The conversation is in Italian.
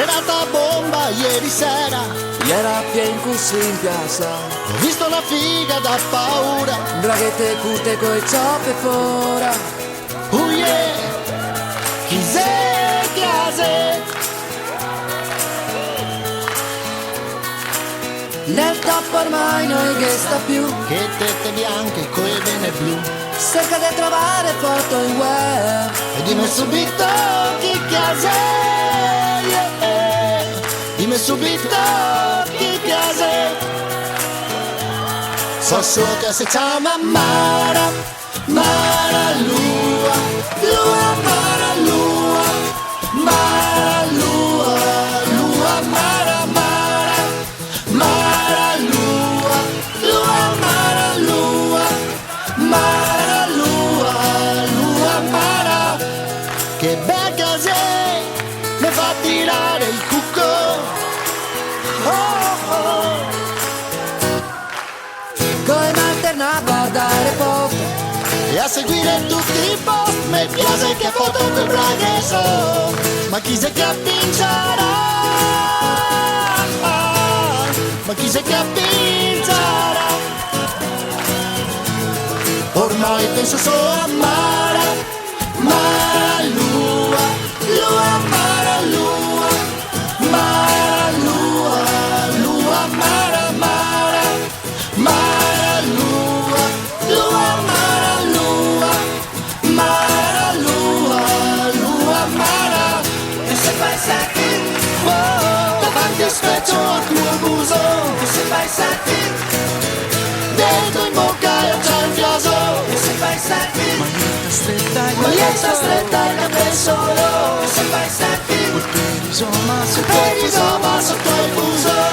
serata bomba ieri sera. Era pieno così in piazza. Ho visto una figa da paura. Draghette curte coi ciappe fora. Oh yeah, chi sei case? Nel top ormai non che sta più. Che tette bianche coi vene blu. Cerca di trovare foto in web. E dimmi subito chi case, yeah. Dimmi subito chi case. So solo che si chiama Mara, Mara Lua, Lua Mara Lua, Mara Lua, Lua Mara Mara, Mara Lua, Lua Mara Lua, Mara Lua, Lua Mara. Che bel case, mi fa tirare il cucco. Oh, oh. Come alterna a guardare poco E a seguire tutti i post. Mi piace che foto quel braghe so. Ma chi se che vincerà? Ma chi se che vincerà? Ormai penso solo a Mara, Mara Lua, Lua Mara Lua, Mara Lua, Lua Mara Mara, Mara Lua, Lua Mara Lua, Mara Lua, Lua Mara. E se fai senti, Oh, davanti specchio al tuo muso, e se fai senti, dentro in bocca io c'ho il fioso. e se fai senti, Maglietta stretta e capelli solo. e se fai senti, Per il sotto il fuso.